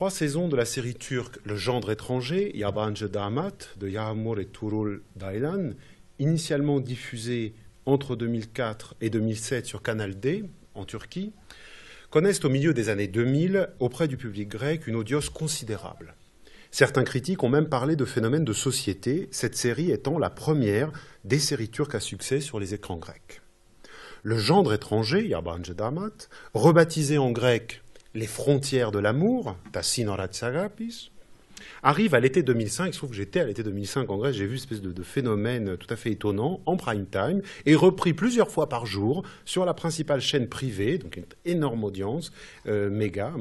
3 saisons de la série turque Le Gendre étranger, Yabancı Damat, de Yağmur et Tuğrul Daylan, initialement diffusée entre 2004 et 2007 sur Canal D, en Turquie, connaissent au milieu des années 2000, auprès du public grec, une audience considérable. Certains critiques ont même parlé de phénomène de société, cette série étant la première des séries turques à succès sur les écrans grecs. Le Gendre étranger, Yabancı Damat, rebaptisé en grec Les frontières de l'amour, Ta Sinorat Agapis, arrive à l'été 2005. Il se trouve que j'étais à l'été 2005 en Grèce, j'ai vu une espèce de phénomène tout à fait étonnant, en prime time, et repris plusieurs fois par jour sur la principale chaîne privée, donc une énorme audience, méga,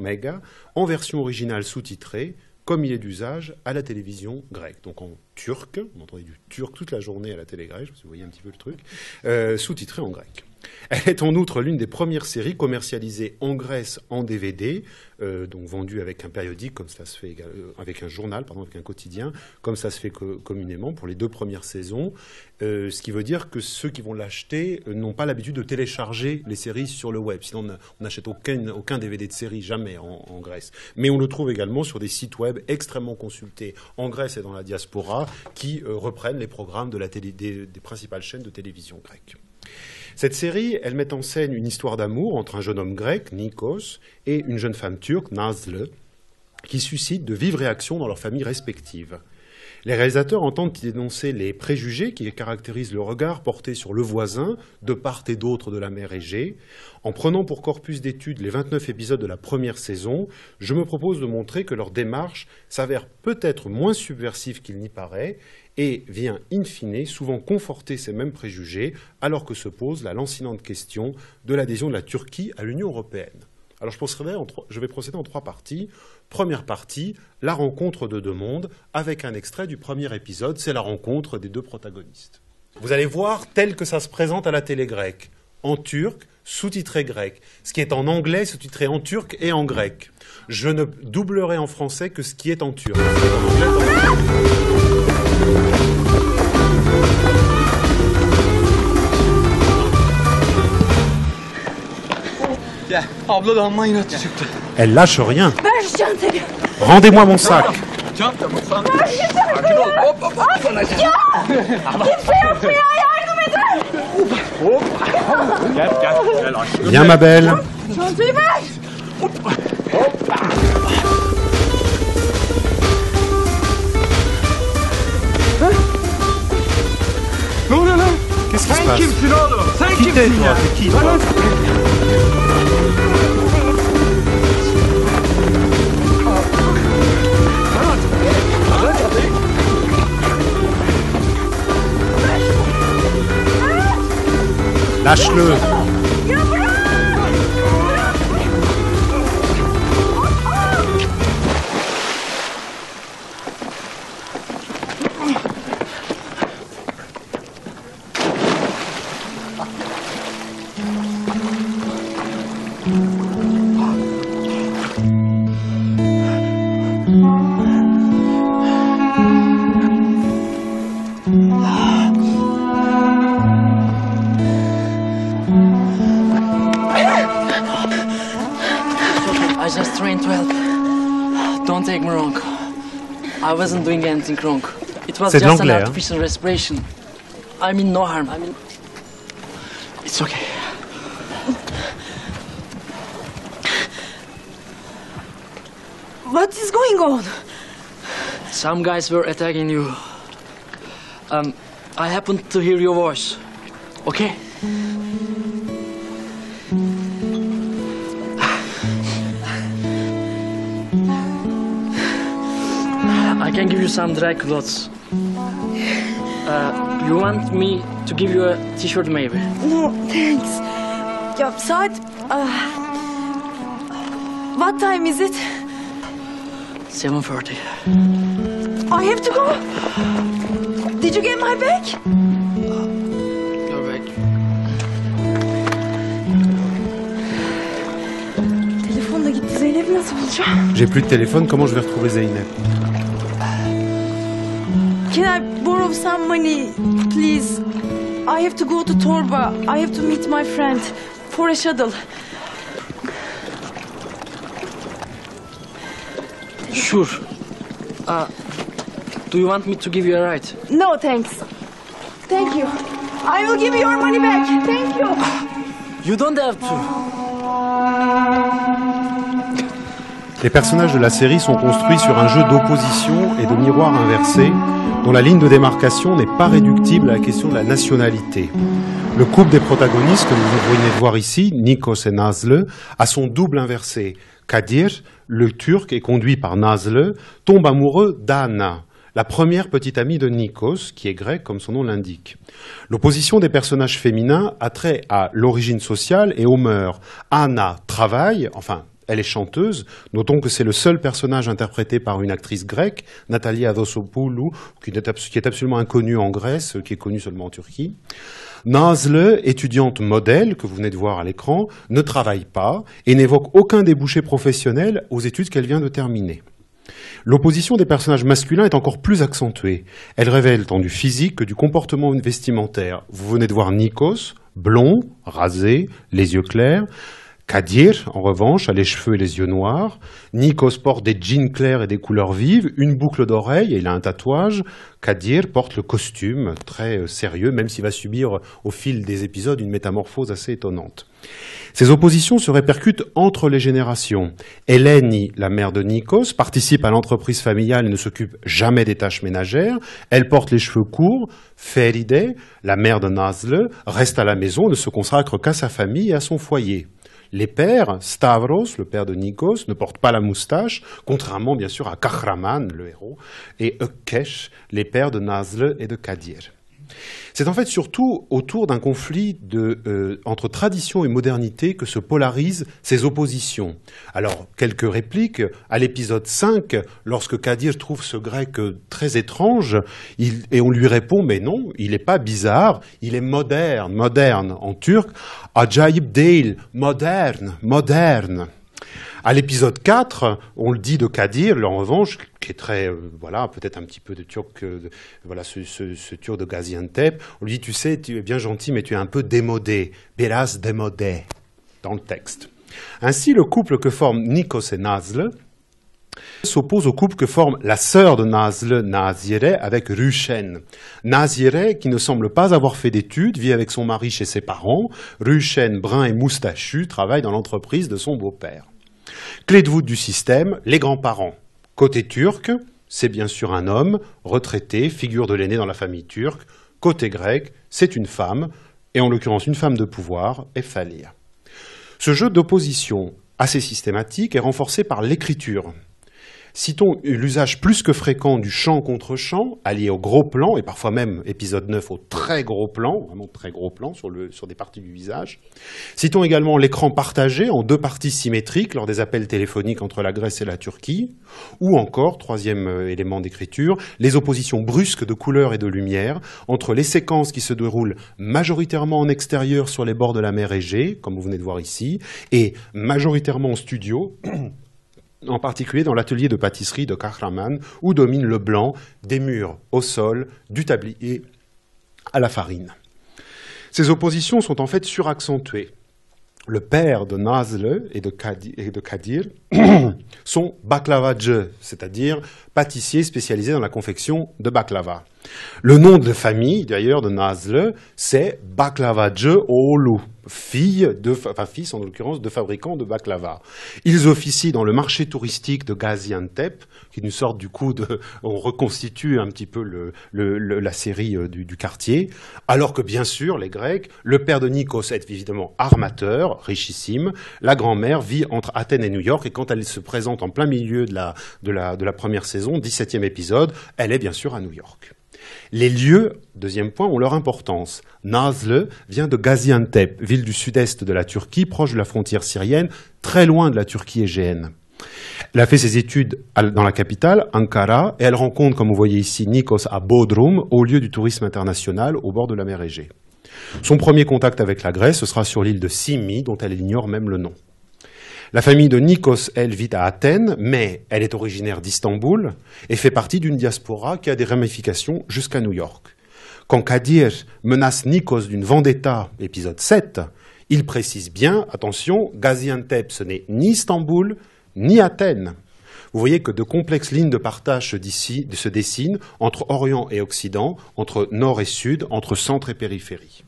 en version originale sous-titrée, comme il est d'usage à la télévision grecque. Donc en turc, on entendait du turc toute la journée à la télé grecque, je sais pas si vous voyez un petit peu le truc, sous-titré en grec. Elle est en outre l'une des premières séries commercialisées en Grèce en DVD, donc vendue avec un périodique, comme ça se fait avec un journal, pardon, avec un quotidien, comme ça se fait communément pour les 2 premières saisons. Ce qui veut dire que ceux qui vont l'acheter n'ont pas l'habitude de télécharger les séries sur le web. Sinon, on n'achète aucun DVD de série, jamais en Grèce. Mais on le trouve également sur des sites web extrêmement consultés en Grèce et dans la diaspora qui reprennent les programmes de des principales chaînes de télévision grecques. Cette série, elle met en scène une histoire d'amour entre un jeune homme grec, Nikos, et une jeune femme turque, Nazlı, qui suscite de vives réactions dans leurs familles respectives. Les réalisateurs entendent y dénoncer les préjugés qui caractérisent le regard porté sur le voisin de part et d'autre de la mer Égée. En prenant pour corpus d'études les 29 épisodes de la première saison, je me propose de montrer que leur démarche s'avère peut-être moins subversive qu'il n'y paraît et vient, in fine, souvent conforter ces mêmes préjugés alors que se pose la lancinante question de l'adhésion de la Turquie à l'Union européenne. Alors je vais procéder en 3 parties. Première partie, la rencontre de 2 mondes, avec un extrait du premier épisode, c'est la rencontre des 2 protagonistes. Vous allez voir tel que ça se présente à la télé grecque, en turc, sous-titré grec. Ce qui est en anglais, sous-titré en turc et en grec. Je ne doublerai en français que ce qui est en turc. Elle lâche rien. Rendez-moi mon sac. Viens ma belle. Qu'est-ce qui se passe? Qui t'es toi? C'est qui toi? Lâche-le. I just trained to help. Don't take me wrong. I wasn't doing anything wrong. It was just an artificial respiration. I mean no harm. It's okay. What is going on? Some guys were attacking you. I happened to hear your voice. Okay? I can give you some dry clothes. You want me to give you a t-shirt maybe? No, thanks. Ya saat... what time is it? 7:30. I have to go. Did you get my bag? Your bag. Telefon da gitti. Zeynep'i nasıl bulacağım? J'ai plus de téléphone, comment je vais retrouver Zeynep? Can I borrow some money, please? I have to go to Torba. I have to meet my friend for a shuttle. Sure. Do you want me to give you a ride? No, thanks. Thank you. I will give you your money back. Thank you. You don't have to. Les personnages de la série sont construits sur un jeu d'opposition et de miroir inversé, dont la ligne de démarcation n'est pas réductible à la question de la nationalité. Le couple des protagonistes, que vous venez de voir ici, Nikos et Nazlı, a son double inversé. Kadir, le Turc et conduit par Nazlı, tombe amoureux d'Anna, la première petite amie de Nikos, qui est grecque comme son nom l'indique. L'opposition des personnages féminins a trait à l'origine sociale et aux mœurs. Anna travaille, enfin, elle est chanteuse. Notons que c'est le seul personnage interprété par une actrice grecque, Nathalie Adossopoulou, qui est absolument inconnue en Grèce, qui est connue seulement en Turquie. Nazlı, étudiante modèle, que vous venez de voir à l'écran, ne travaille pas et n'évoque aucun débouché professionnel aux études qu'elle vient de terminer. L'opposition des personnages masculins est encore plus accentuée. Elle révèle tant du physique que du comportement vestimentaire. Vous venez de voir Nikos, blond, rasé, les yeux clairs. Kadir, en revanche, a les cheveux et les yeux noirs. Nikos porte des jeans clairs et des couleurs vives, une boucle d'oreille et il a un tatouage. Kadir porte le costume, très sérieux, même s'il va subir au fil des épisodes une métamorphose assez étonnante. Ces oppositions se répercutent entre les générations. Eleni, la mère de Nikos, participe à l'entreprise familiale et ne s'occupe jamais des tâches ménagères. Elle porte les cheveux courts. Feride, la mère de Nazlı, reste à la maison et ne se consacre qu'à sa famille et à son foyer. Les pères, Stavros, le père de Nikos, ne portent pas la moustache, contrairement bien sûr à Kahraman, le héros, et Ökkeş, les pères de Nazlı et de Kadir. C'est en fait surtout autour d'un conflit entre tradition et modernité que se polarisent ces oppositions. Alors, quelques répliques. À l'épisode 5, lorsque Kadir trouve ce grec très étrange, et on lui répond, mais non, il n'est pas bizarre, il est moderne en turc, acayip değil, moderne. À l'épisode 4, on le dit de Kadir, en revanche, qui est très, peut-être un petit peu de turc, ce turc de Gaziantep, on lui dit, tu sais, tu es bien gentil, mais tu es un peu démodé, biraz démodé, dans le texte. Ainsi, le couple que forment Nikos et Nazlı s'oppose au couple que forme la sœur de Nazlı, Nazire, avec Rüşen. Nazire, qui ne semble pas avoir fait d'études, vit avec son mari chez ses parents. Rüşen, brun et moustachu, travaille dans l'entreprise de son beau-père. Clé de voûte du système, les grands-parents. Côté turc, c'est bien sûr un homme, retraité, figure de l'aîné dans la famille turque. Côté grec, c'est une femme, et en l'occurrence une femme de pouvoir, Ephalia. Ce jeu d'opposition assez systématique est renforcé par l'écriture. Citons l'usage plus que fréquent du chant contre chant, allié au gros plan, et parfois même, épisode 9, au très gros plan, vraiment très gros plan sur des parties du visage. Citons également l'écran partagé en deux parties symétriques lors des appels téléphoniques entre la Grèce et la Turquie, ou encore, troisième élément d'écriture, les oppositions brusques de couleurs et de lumière entre les séquences qui se déroulent majoritairement en extérieur sur les bords de la mer Égée, comme vous venez de voir ici, et majoritairement en studio, en particulier dans l'atelier de pâtisserie de Kahraman, où domine le blanc des murs au sol, du tablier à la farine. Ces oppositions sont en fait suraccentuées. Le père de Nazlı et de Kadir sont baklavacı, c'est-à-dire pâtissiers spécialisés dans la confection de baklava. Le nom de famille, d'ailleurs, de Nazlı, c'est Baklavacı oğlu, fils en l'occurrence de fabricants de baklava. Ils officient dans le marché touristique de Gaziantep, qui est une sorte on reconstitue un petit peu la série du quartier, alors que bien sûr, les Grecs, le père de Nikos est évidemment armateur, richissime, la grand-mère vit entre Athènes et New York, et quand elle se présente en plein milieu de la première saison, 17e épisode, elle est bien sûr à New York. Les lieux, deuxième point, ont leur importance. Nazlı vient de Gaziantep, ville du sud-est de la Turquie, proche de la frontière syrienne, très loin de la Turquie égéenne. Elle a fait ses études dans la capitale, Ankara, et elle rencontre, comme vous voyez ici, Nikos à Bodrum, au lieu du tourisme international, au bord de la mer Égée. Son premier contact avec la Grèce, ce sera sur l'île de Simi, dont elle ignore même le nom. La famille de Nikos, elle, vit à Athènes, mais elle est originaire d'Istanbul et fait partie d'une diaspora qui a des ramifications jusqu'à New York. Quand Kadir menace Nikos d'une vendetta, épisode 7, il précise bien, attention, Gaziantep, ce n'est ni Istanbul, ni Athènes. vous voyez que de complexes lignes de partage se dessinent entre Orient et Occident, entre Nord et Sud, entre centre et périphérie.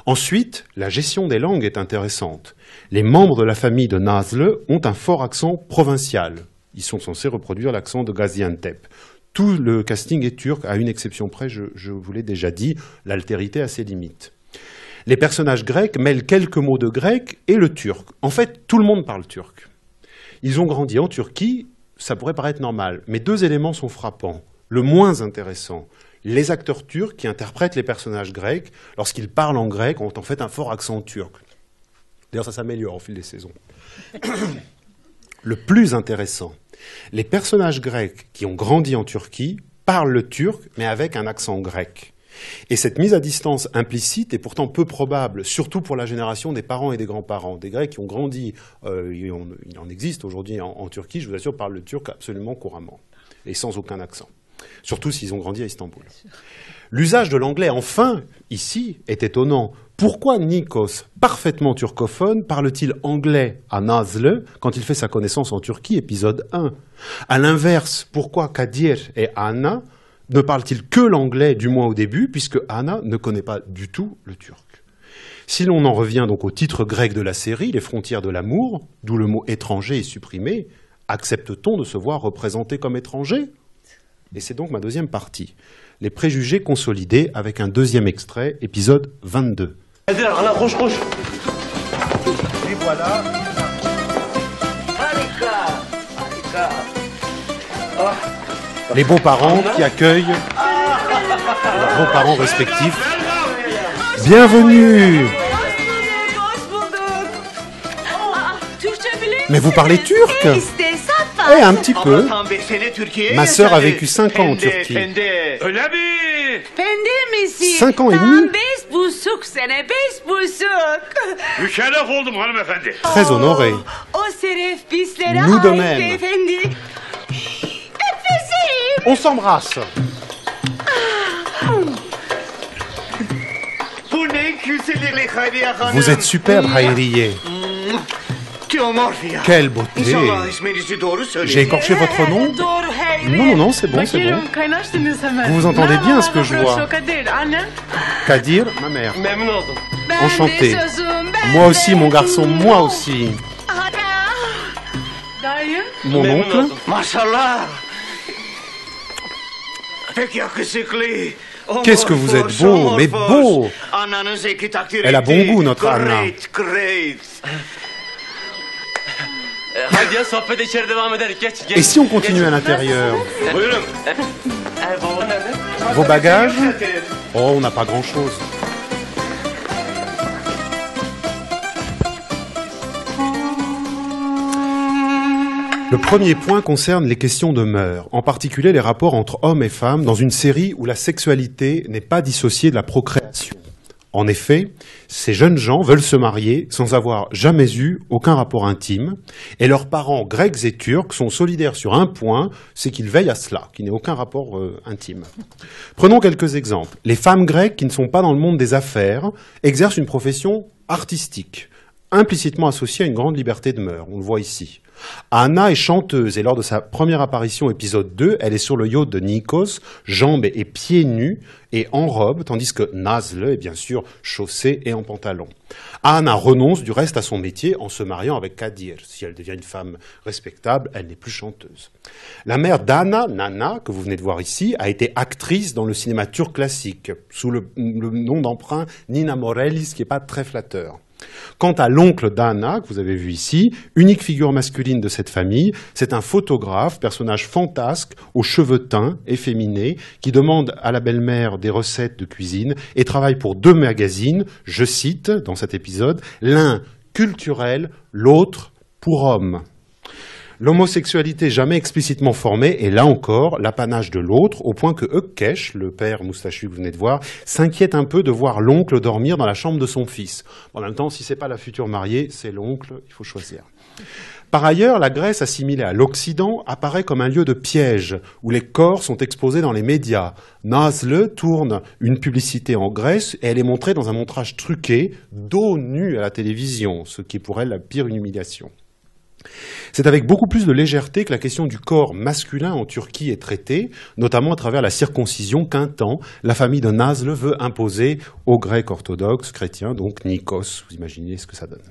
Ensuite, la gestion des langues est intéressante. Les membres de la famille de Nazlı ont un fort accent provincial. Ils sont censés reproduire l'accent de Gaziantep. Tout le casting est turc, à une exception près, je vous l'ai déjà dit, l'altérité a ses limites. Les personnages grecs mêlent quelques mots de grec et le turc. En fait, tout le monde parle turc. Ils ont grandi en Turquie, ça pourrait paraître normal, mais deux éléments sont frappants. Le moins intéressant, les acteurs turcs qui interprètent les personnages grecs, lorsqu'ils parlent en grec, ont en fait un fort accent turc. D'ailleurs, ça s'améliore au fil des saisons. Le plus intéressant, les personnages grecs qui ont grandi en Turquie parlent le turc, mais avec un accent grec. Et cette mise à distance implicite est pourtant peu probable, surtout pour la génération des parents et des grands-parents. Des Grecs qui ont grandi, il en existe aujourd'hui en Turquie, je vous assure, parlent le turc absolument couramment, et sans aucun accent. Surtout s'ils ont grandi à Istanbul. L'usage de l'anglais, enfin, ici, est étonnant. Pourquoi Nikos, parfaitement turcophone, parle-t-il anglais à Nazlı quand il fait sa connaissance en Turquie, épisode 1 ? À l'inverse, pourquoi Kadir et Anna ne parlent-ils que l'anglais, du moins au début, puisque Anna ne connaît pas du tout le turc ? Si l'on en revient donc au titre grec de la série, Les frontières de l'amour, d'où le mot étranger est supprimé, accepte-t-on de se voir représenté comme étranger ? Et c'est donc ma deuxième partie. Les préjugés consolidés avec un deuxième extrait, épisode 22. Et voilà. Les beaux-parents qui accueillent leurs beaux-parents respectifs. Bienvenue. Mais vous parlez turc ? Eh, un petit peu. Ma sœur a vécu 5 ans en Turquie. 5 ans et demi. Très honoré. Nous de même. On s'embrasse. Vous êtes superbe, Hayriye. Quelle beauté! J'ai écorché votre nom? Non, c'est bon, c'est bon. Vous vous entendez bien ce que je vois. Kadir, ma mère. Enchanté. Moi aussi, mon garçon, moi aussi. Mon oncle. Qu'est-ce que vous êtes beau, mais beau! Elle a bon goût, notre Anna. Et si on continue à l'intérieur? Vos bagages? Oh, on n'a pas grand-chose. Le premier point concerne les questions de mœurs, en particulier les rapports entre hommes et femmes dans une série où la sexualité n'est pas dissociée de la procréation. En effet, ces jeunes gens veulent se marier sans avoir jamais eu aucun rapport intime, et leurs parents grecs et turcs sont solidaires sur un point, c'est qu'ils veillent à cela, qu'il n'y ait aucun rapport intime. Prenons quelques exemples. Les femmes grecques qui ne sont pas dans le monde des affaires exercent une profession artistique, implicitement associée à une grande liberté de mœurs, on le voit ici. Anna est chanteuse et lors de sa première apparition, épisode 2, elle est sur le yacht de Nikos, jambes et pieds nus et en robe, tandis que Nazlı est bien sûr chaussée et en pantalon. Anna renonce du reste à son métier en se mariant avec Kadir. Si elle devient une femme respectable, elle n'est plus chanteuse. La mère d'Anna, Nana, que vous venez de voir ici, a été actrice dans le cinéma turc classique, sous le nom d'emprunt Nina Morelli, ce qui n'est pas très flatteur. Quant à l'oncle d'Anna, que vous avez vu ici, unique figure masculine de cette famille, c'est un photographe, personnage fantasque, aux cheveux teints, efféminés, qui demande à la belle-mère des recettes de cuisine et travaille pour 2 magazines, je cite dans cet épisode, l'un culturel, l'autre pour homme. L'homosexualité jamais explicitement formée est là encore l'apanage de l'autre, au point que Ökkeş, le père moustachu que vous venez de voir, s'inquiète un peu de voir l'oncle dormir dans la chambre de son fils. En même temps, si c'est pas la future mariée, c'est l'oncle, il faut choisir. Par ailleurs, la Grèce assimilée à l'Occident apparaît comme un lieu de piège, où les corps sont exposés dans les médias. Nazlı tourne une publicité en Grèce et elle est montrée dans un montrage truqué, dos nu à la télévision, ce qui est pour elle la pire humiliation. C'est avec beaucoup plus de légèreté que la question du corps masculin en Turquie est traitée, notamment à travers la circoncision qu'un temps, la famille de Nazlı veut imposer aux Grecs orthodoxes chrétiens, donc Nikos. Vous imaginez ce que ça donne.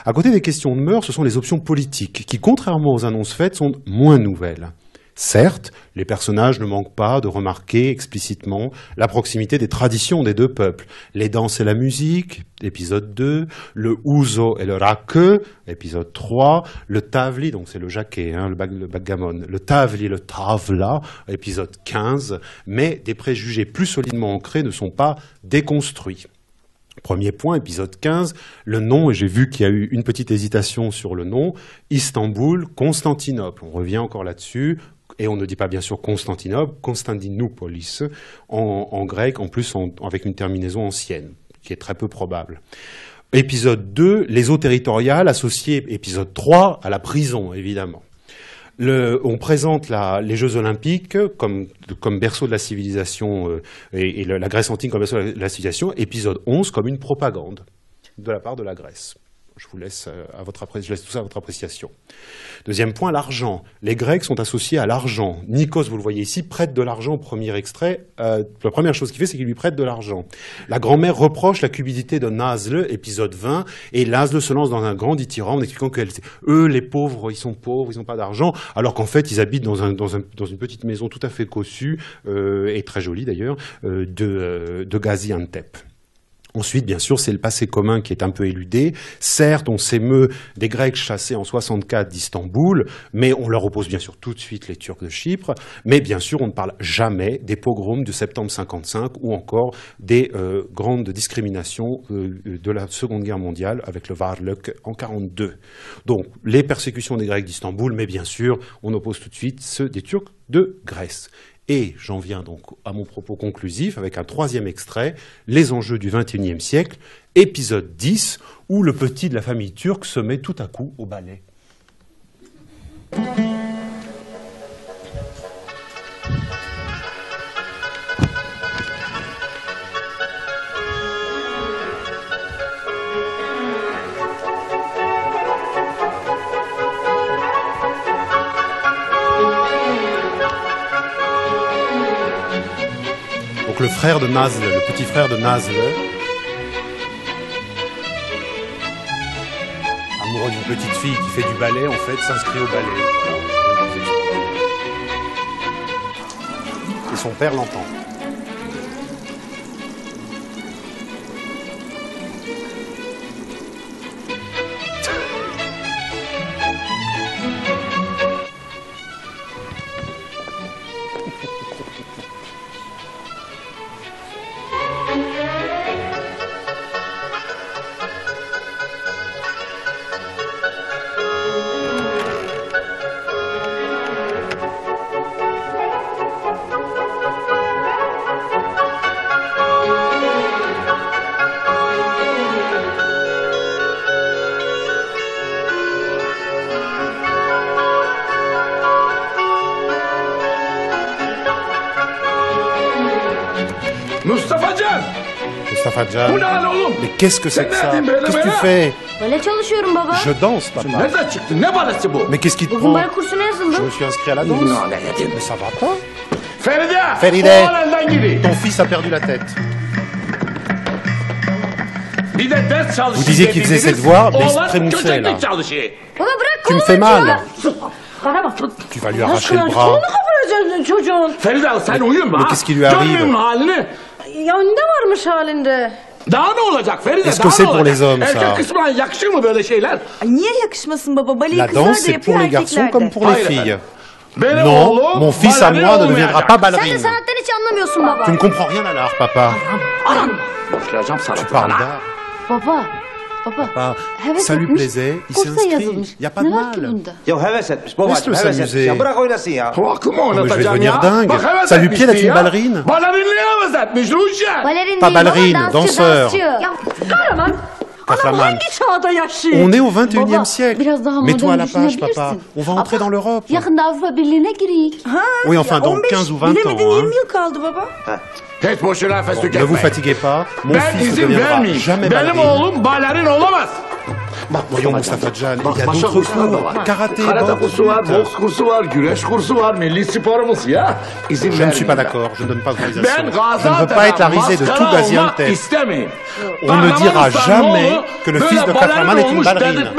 À côté des questions de mœurs, ce sont les options politiques qui, contrairement aux annonces faites, sont moins nouvelles. Certes, les personnages ne manquent pas de remarquer explicitement la proximité des traditions des deux peuples. Les danses et la musique, épisode 2, le ouzo et le rakı, épisode 3, le tavli, donc c'est le jaquet, le backgammon, le tavli et le tavla, épisode 15, mais des préjugés plus solidement ancrés ne sont pas déconstruits. Premier point, épisode 15, le nom, et j'ai vu qu'il y a eu une petite hésitation sur le nom, Istanbul, Constantinople. On revient encore là-dessus. Et on ne dit pas bien sûr Constantinople, Konstantinopolis, en grec, en plus avec une terminaison ancienne, qui est très peu probable. Épisode 2, les eaux territoriales, associées, épisode 3, à la prison, évidemment. On présente les Jeux Olympiques comme berceau de la civilisation, et la Grèce antique comme berceau de la civilisation, épisode 11 comme une propagande de la part de la Grèce. Je vous laisse tout ça à votre appréciation. Deuxième point, l'argent. Les Grecs sont associés à l'argent. Nikos, vous le voyez ici, prête de l'argent au premier extrait. La première chose qu'il fait, c'est qu'il lui prête de l'argent. La grand-mère reproche la cupidité de Nazlı, épisode 20, et Nazlı se lance dans un grand dithyrambe en expliquant eux, les pauvres, ils sont pauvres, ils n'ont pas d'argent, alors qu'en fait, ils habitent dans une petite maison tout à fait cossue, et très jolie d'ailleurs, de Gaziantep. Ensuite, bien sûr, c'est le passé commun qui est un peu éludé. Certes, on s'émeut des Grecs chassés en 64 d'Istanbul, mais on leur oppose bien sûr tout de suite les Turcs de Chypre. Mais bien sûr, on ne parle jamais des pogroms de septembre 55 ou encore des grandes discriminations de la Seconde Guerre mondiale avec le Varlık en 42. Donc, les persécutions des Grecs d'Istanbul, mais bien sûr, on oppose tout de suite ceux des Turcs de Grèce. Et j'en viens donc à mon propos conclusif avec un troisième extrait, les enjeux du XXIe siècle, épisode 10, où le petit de la famille turque se met tout à coup au ballet. Donc le frère de Nazlı, le petit frère de Nazlı, amoureux d'une petite fille qui fait du ballet, en fait, s'inscrit au ballet. Voilà. Et son père l'entend. Mustafa Can. Mais qu'est-ce que c'est que ça? Qu'est-ce que tu fais? Je danse, papa. Mais qu'est-ce qui te prend? Je me suis inscrit à la danse. Mais ça va pas. Feride, ton fils a perdu la tête. Vous disiez qu'il faisait ses devoirs, mais il se trémoussait là. Tu me fais mal. Tu vas lui arracher le bras. Mais qu'est-ce qui lui arrive? Est-ce que c'est pour les hommes, ça? La danse, c'est pour les garçons comme pour les filles. Non, mon fils à moi ne deviendra pas ballerine. Tu ne comprends rien à l'art, papa. Tu parles d'art. Papa, ça lui plaisait, il s'est inscrit, il n'y a pas de mal. Laisse-le s'amuser. Mais je vais devenir dingue. Ça lui plaît d'être une ballerine. Pas ballerine, danseur. Kahraman. On est au 21e siècle. Mets-toi à la page, papa. On va entrer dans l'Europe. Oui, enfin, dans 15 ou 20 ans. Ne vous fatiguez pas. Mon fils ne deviendra jamais ballerine. Voyons Mustafa Can, il y a d'autres cours, karaté, Je ne suis pas d'accord, je ne donne pas d'autorisation. Je ne veux pas être la risée de tout Gaziantep. On ne dira jamais que le fils de Kahraman est une ballerine.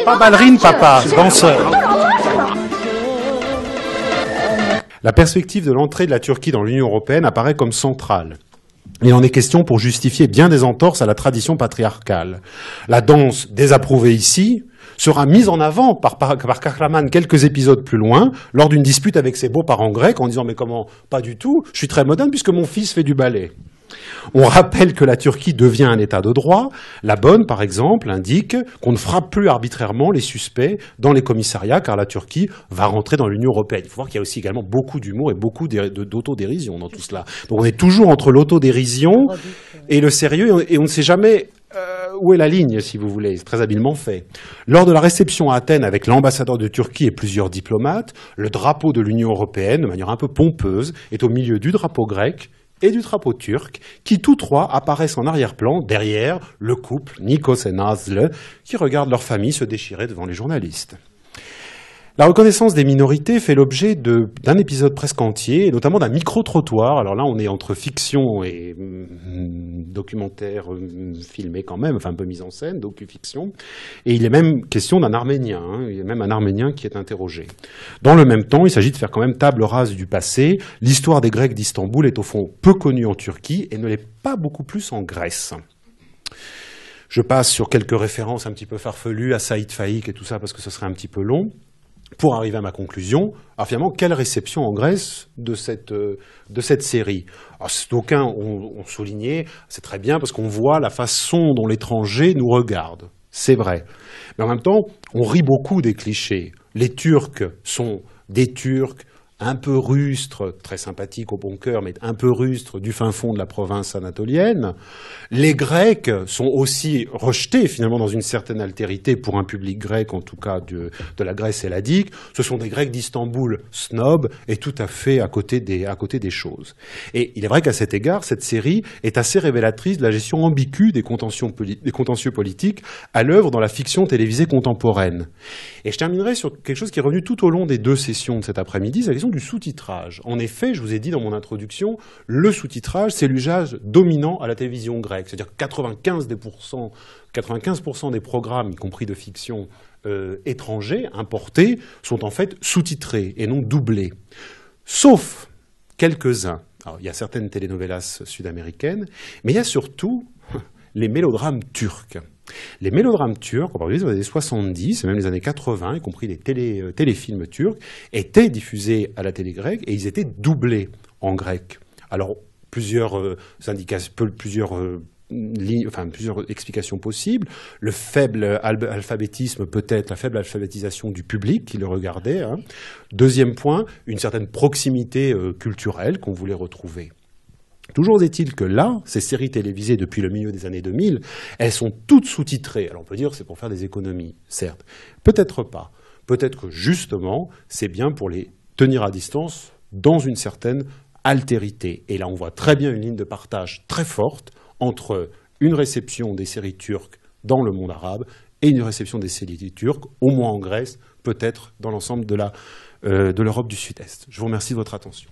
Pas ballerine, papa, danseur. La perspective de l'entrée de la Turquie dans l'Union européenne apparaît comme centrale. Il en est question pour justifier bien des entorses à la tradition patriarcale. La danse désapprouvée ici sera mise en avant par Kahraman quelques épisodes plus loin, lors d'une dispute avec ses beaux-parents grecs, en disant « Mais comment, pas du tout, je suis très moderne puisque mon fils fait du ballet ». On rappelle que la Turquie devient un état de droit. La Bonne, par exemple, indique qu'on ne frappe plus arbitrairement les suspects dans les commissariats, car la Turquie va rentrer dans l'Union européenne. Il faut voir qu'il y a aussi également beaucoup d'humour et beaucoup d'autodérision dans tout cela. Donc on est toujours entre l'autodérision et le sérieux, et on ne sait jamais où est la ligne, si vous voulez. C'est très habilement fait. Lors de la réception à Athènes avec l'ambassadeur de Turquie et plusieurs diplomates, le drapeau de l'Union européenne, de manière un peu pompeuse, est au milieu du drapeau grec et du drapeau turc, qui tous trois apparaissent en arrière-plan, derrière le couple Nikos et Nazlı, qui regardent leur famille se déchirer devant les journalistes. La reconnaissance des minorités fait l'objet d'un épisode presque entier, et notamment d'un micro-trottoir. Alors là, on est entre fiction et documentaire filmé quand même, enfin un peu mise en scène, docu-fiction. Et il est même question d'un Arménien. Il y a même un Arménien qui est interrogé. Dans le même temps, il s'agit de faire quand même table rase du passé. L'histoire des Grecs d'Istanbul est au fond peu connue en Turquie et ne l'est pas beaucoup plus en Grèce. Je passe sur quelques références un petit peu farfelues à Saïd Faïk et tout ça parce que ce serait un petit peu long. Pour arriver à ma conclusion, alors finalement, quelle réception en Grèce de cette série? Alors, d'aucuns ont souligné, c'est très bien parce qu'on voit la façon dont l'étranger nous regarde. C'est vrai. Mais en même temps, on rit beaucoup des clichés. Les Turcs sont des Turcs un peu rustres, très sympathiques au bon cœur, mais un peu rustres du fin fond de la province anatolienne. Les Grecs sont aussi rejetés finalement dans une certaine altérité pour un public grec, en tout cas de la Grèce helladique. Ce sont des Grecs d'Istanbul snobs et tout à fait à côté des choses. Et il est vrai qu'à cet égard, cette série est assez révélatrice de la gestion ambiguë des contentieux politiques à l'œuvre dans la fiction télévisée contemporaine. Et je terminerai sur quelque chose qui est revenu tout au long des deux sessions de cet après-midi, c'est la question du sous-titrage. En effet, je vous ai dit dans mon introduction, le sous-titrage, c'est l'usage dominant à la télévision grecque. C'est-à-dire que 95% des programmes, y compris de fiction étrangers, importés, sont en fait sous-titrés et non doublés. Sauf quelques-uns. Alors, il y a certaines telenovelas sud-américaines, mais il y a surtout les mélodrames turcs. Les mélodrames turcs, en particulier dans les années 70 et même les années 80, y compris les téléfilms turcs, étaient diffusés à la télé grecque et ils étaient doublés en grec. Alors, plusieurs explications possibles. Le faible alphabétisme, peut-être la faible alphabétisation du public qui le regardait. Deuxième point, une certaine proximité culturelle qu'on voulait retrouver. Toujours est-il que là, ces séries télévisées depuis le milieu des années 2000, elles sont toutes sous-titrées. Alors on peut dire que c'est pour faire des économies, certes. Peut-être pas. Peut-être que justement, c'est bien pour les tenir à distance dans une certaine altérité. Et là, on voit très bien une ligne de partage très forte entre une réception des séries turques dans le monde arabe et une réception des séries turques, au moins en Grèce, peut-être dans l'ensemble de l'Europe du Sud-Est. Je vous remercie de votre attention.